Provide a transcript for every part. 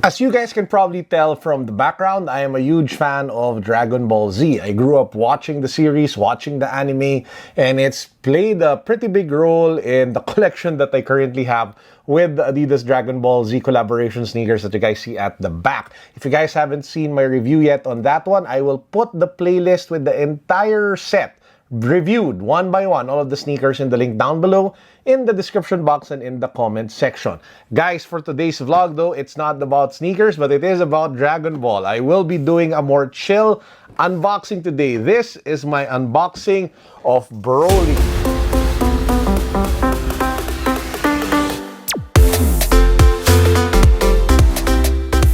As you guys can probably tell from the background, I am a huge fan of Dragon Ball Z. I grew up watching the series, watching the anime, and it's played a pretty big role in the collection that I currently have with the Adidas Dragon Ball Z collaboration sneakers that you guys see at the back. If you guys haven't seen my review yet on that one, I will put the playlist with the entire set reviewed one by one, all of the sneakers, in the link down below in the description box and in the comment section. Guys, for today's vlog though, it's not about sneakers, but it is about Dragon Ball. I will be doing a more chill unboxing today. This is my unboxing of Broly.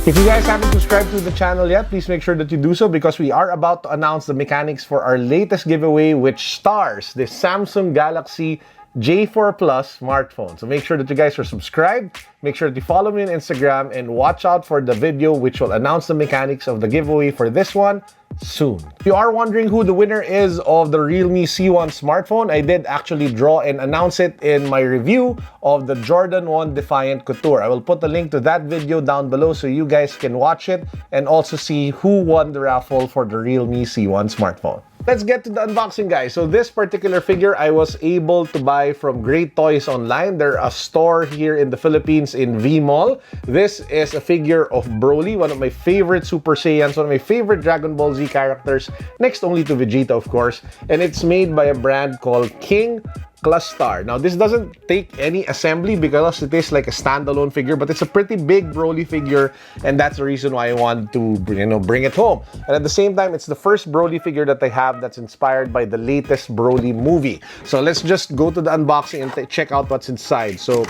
If you guys haven't subscribed to the channel yet, please make sure that you do so, because we are about to announce the mechanics for our latest giveaway, which stars the Samsung Galaxy J4 Plus smartphone. So make sure that you guys are subscribed, make sure that you follow me on Instagram, and watch out for the video which will announce the mechanics of the giveaway for this one soon. If you are wondering who the winner is of the Realme C1 smartphone, I did actually draw and announce it in my review of the Jordan 1 Defiant Couture. I will put the link to that video down below so you guys can watch it and also see who won the raffle for the Realme C1 smartphone. Let's get to the unboxing, guys. So this particular figure I was able to buy from Great Toys Online. They're a store here in the Philippines in V Mall. This is a figure of Broly, one of my favorite Super Saiyans, one of my favorite Dragon Ball Z characters, next only to Vegeta, of course. And it's made by a brand called King Clustar. Now, this doesn't take any assembly because it is like a standalone figure, but it's a pretty big Broly figure, and that's the reason why I want to, bring it home. And at the same time, it's the first Broly figure that I have that's inspired by the latest Broly movie. So let's just go to the unboxing and check out what's inside. So,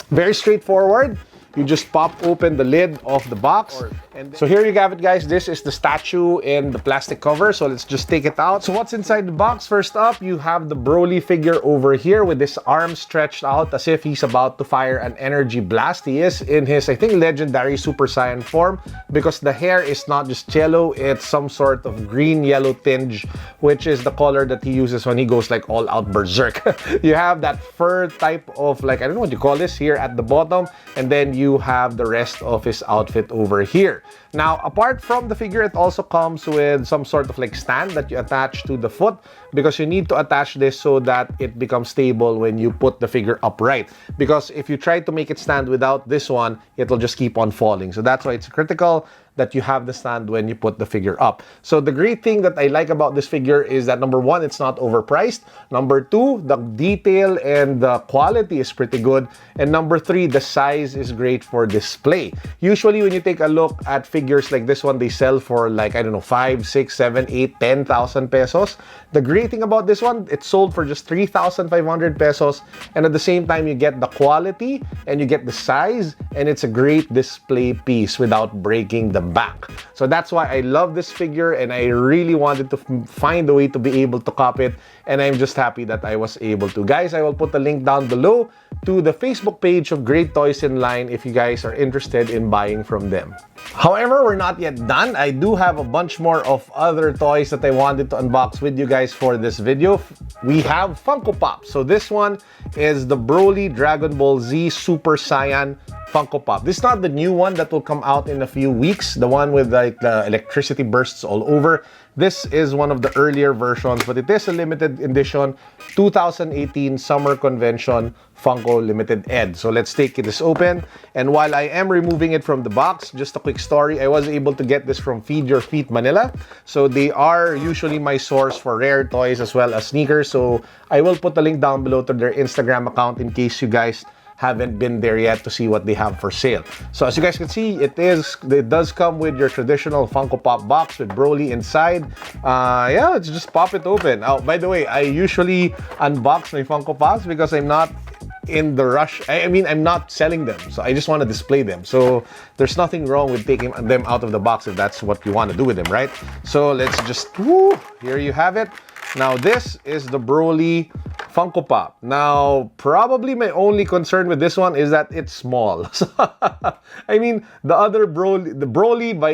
very straightforward. You just pop open the lid of the box. So here you have it, guys. This is the statue in the plastic cover. So let's just take it out. So what's inside the box? First up, you have the Broly figure over here with his arms stretched out as if he's about to fire an energy blast. He is in his, I think, legendary Super Saiyan form, because the hair is not just yellow, it's some sort of green-yellow tinge, which is the color that he uses when he goes like all out berserk. You have that fur type of, like, I don't know what you call this, here at the bottom, and then you have the rest of his outfit over here. Now, apart from the figure, it also comes with some sort of like stand that you attach to the foot, because you need to attach this so that it becomes stable when you put the figure upright. Because if you try to make it stand without this one, it'll just keep on falling. So that's why it's critical that you have the stand when you put the figure up. So the great thing that I like about this figure is that, number one, it's not overpriced. Number two, the detail and the quality is pretty good. And number three, the size is great for display. Usually when you take a look at figures like this one, they sell for like, I don't know, 5, 6, 7, 8, 10,000 pesos. The great thing about this one, it's sold for just 3,500 pesos. And at the same time, you get the quality and you get the size, and it's a great display piece without breaking the back. So that's why I love this figure, and I really wanted to find a way to be able to cop it, and I'm just happy that I was able to. Guys, I will put the link down below to the Facebook page of Great Toys Online if you guys are interested in buying from them. However, we're not yet done. I do have a bunch more of other toys that I wanted to unbox with you guys for this video. We have Funko Pop. So this one is the Broly Dragon Ball Z Super Saiyan Funko Pop. This is not the new one that will come out in a few weeks, the one with like the electricity bursts all over. This is one of the earlier versions, but it is a limited edition 2018 Summer Convention Funko Limited Ed. So let's take this open. And while I am removing it from the box, just a quick story, I was able to get this from Feed Your Feet Manila. So they are usually my source for rare toys as well as sneakers. So I will put the link down below to their Instagram account in case you guys haven't been there yet to see what they have for sale. So as you guys can see, it does come with your traditional Funko Pop box with Broly inside. Yeah, let's just pop it open. Oh, by the way, I usually unbox my Funko Pops because I'm not in the rush. I mean, I'm not selling them, so I just want to display them. So there's nothing wrong with taking them out of the box if that's what you want to do with them, right? So let's just, here you have it. Now this is the Broly Funko Pop. Now, probably my only concern with this one is that it's small. So, I mean, the other Broly, by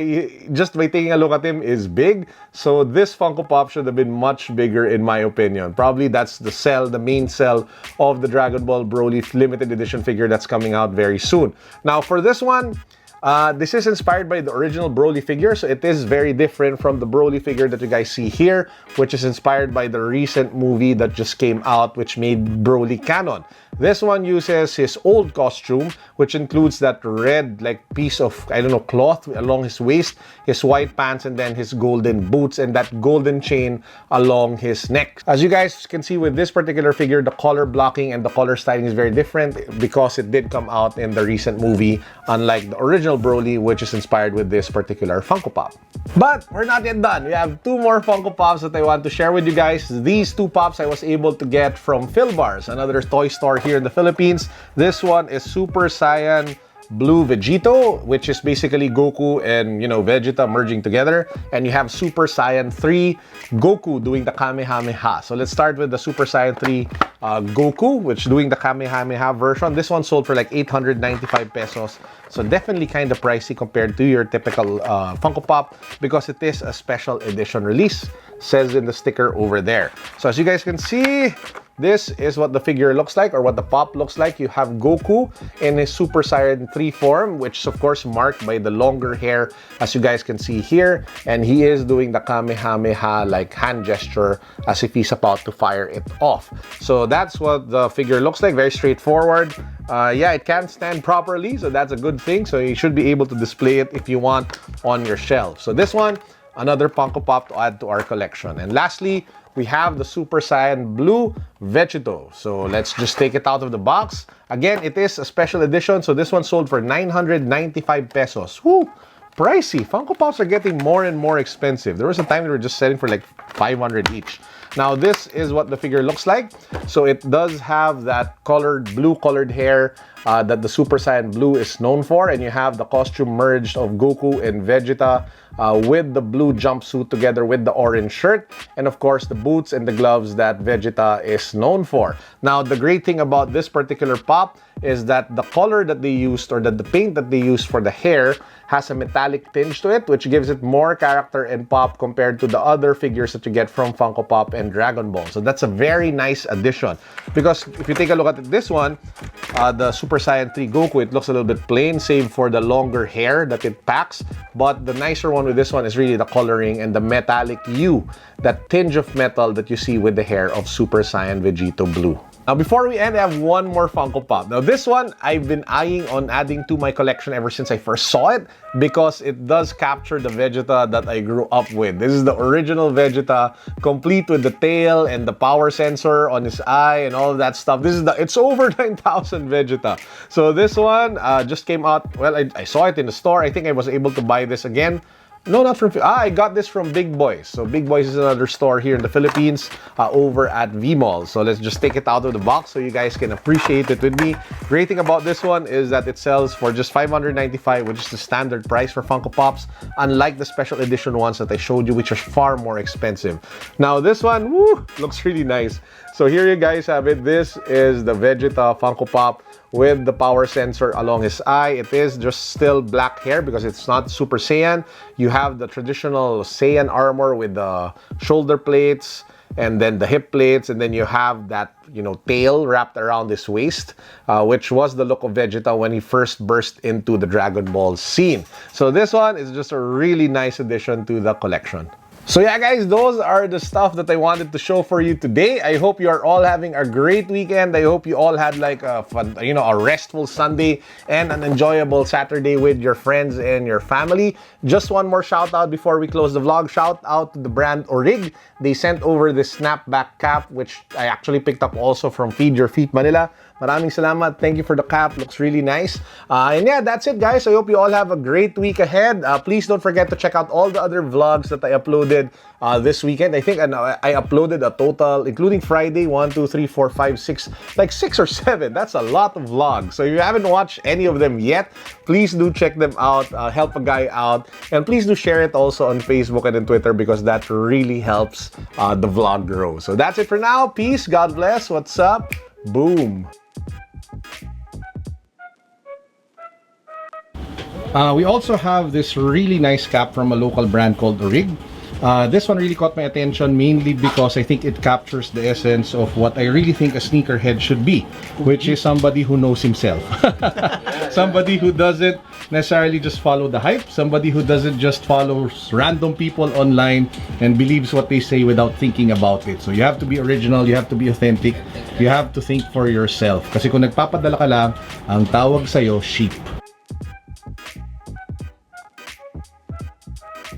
taking a look at him, is big. So this Funko Pop should have been much bigger in my opinion. Probably that's the main sell of the Dragon Ball Broly limited edition figure that's coming out very soon. Now for this one, This is inspired by the original Broly figure, so it is very different from the Broly figure that you guys see here, which is inspired by the recent movie that just came out, which made Broly canon. This one uses his old costume, which includes that red like piece of, I don't know, cloth along his waist, his white pants, and then his golden boots, and that golden chain along his neck. As you guys can see with this particular figure, the color blocking and the color styling is very different because it did come out in the recent movie, unlike the original Broly, which is inspired with this particular Funko Pop. But we're not yet done. We have two more Funko Pops that I want to share with you guys. These two Pops I was able to get from Philbars, another toy store here in the Philippines. This one is Super Saiyan Blue Vegito, which is basically Goku and, Vegeta merging together. And you have Super Saiyan 3 Goku doing the Kamehameha. So let's start with the Super Saiyan 3 Goku, which doing the Kamehameha version. This one sold for like 895 pesos. So definitely kind of pricey compared to your typical Funko Pop because it is a special edition release, says in the sticker over there. So as you guys can see, this is what the figure looks like, or what the pop looks like. You have Goku in his Super Saiyan 3 form, which is of course marked by the longer hair, as you guys can see here. And he is doing the Kamehameha like hand gesture as if he's about to fire it off. So that's what the figure looks like, very straightforward. Yeah, it can stand properly, so that's a good thing. So you should be able to display it if you want on your shelf. So this one, another Funko Pop to add to our collection. And lastly, we have the Super Saiyan Blue Vegito. So let's just take it out of the box. Again, it is a special edition. So this one sold for 995 pesos. Woo! Pricey. Funko Pops are getting more and more expensive. There was a time they were just selling for like 500 each. Now this is what the figure looks like. So it does have that blue colored hair that the Super Saiyan Blue is known for, and you have the costume merged of Goku and Vegeta with the blue jumpsuit together with the orange shirt, and of course the boots and the gloves that Vegeta is known for. Now the great thing about this particular pop is that the color that they used, or that the paint that they used for the hair, has a metallic tinge to it, which gives it more character and pop compared to the other figures that you get from Funko Pop and Dragon Ball. So that's a very nice addition, because if you take a look at this one, the Super Saiyan 3 Goku, it looks a little bit plain, save for the longer hair that it packs. But the nicer one with this one is really the coloring and the metallic hue, that tinge of metal that you see with the hair of Super Saiyan Vegito Blue. Now, before we end, I have one more Funko Pop. Now, this one, I've been eyeing on adding to my collection ever since I first saw it, because it does capture the Vegeta that I grew up with. This is the original Vegeta, complete with the tail and the power sensor on his eye and all of that stuff. It's over 9,000 Vegeta. So this one just came out. Well, I saw it in the store. I think I was able to buy this again. No, not from... I got this from Big Boys. So Big Boys is another store here in the Philippines over at V-Mall. So let's just take it out of the box so you guys can appreciate it with me. Great thing about this one is that it sells for just 595, which is the standard price for Funko Pops, unlike the special edition ones that I showed you, which are far more expensive. Now this one, woo, looks really nice. So here you guys have it. This is the Vegeta Funko Pop with the power sensor along his eye. It is just still black hair because it's not Super Saiyan. You have the traditional Saiyan armor with the shoulder plates and then the hip plates, and then you have that, tail wrapped around his waist, which was the look of Vegeta when he first burst into the Dragon Ball scene. So this one is just a really nice addition to the collection. So yeah, guys, those are the stuff that I wanted to show for you today. I hope you are all having a great weekend. I hope you all had like a fun, a restful Sunday and an enjoyable Saturday with your friends and your family. Just one more shout out before we close the vlog. Shout out to the brand Orig. They sent over this snapback cap, which I actually picked up also from Feed Your Feet Manila. Maraming salamat. Thank you for the cap. Looks really nice. And yeah, that's it, guys. I hope you all have a great week ahead. Please don't forget to check out all the other vlogs that I uploaded this weekend. I think I uploaded a total, including Friday, 1, 2, 3, 4, 5, 6, like 6 or 7. That's a lot of vlogs. So if you haven't watched any of them yet, please do check them out. Help a guy out. And please do share it also on Facebook and on Twitter, because that really helps the vlog grow. So that's it for now. Peace. God bless. What's up? Boom. We also have this really nice cap from a local brand called Orig. This one really caught my attention mainly because I think it captures the essence of what I really think a sneakerhead should be, which is somebody who knows himself. Somebody who doesn't necessarily just follow the hype, somebody who doesn't just follow random people online and believes what they say without thinking about it. So you have to be original, you have to be authentic, you have to think for yourself. Kasi kung nagpapadala ka lang, ang tawag sa'yo, sheep.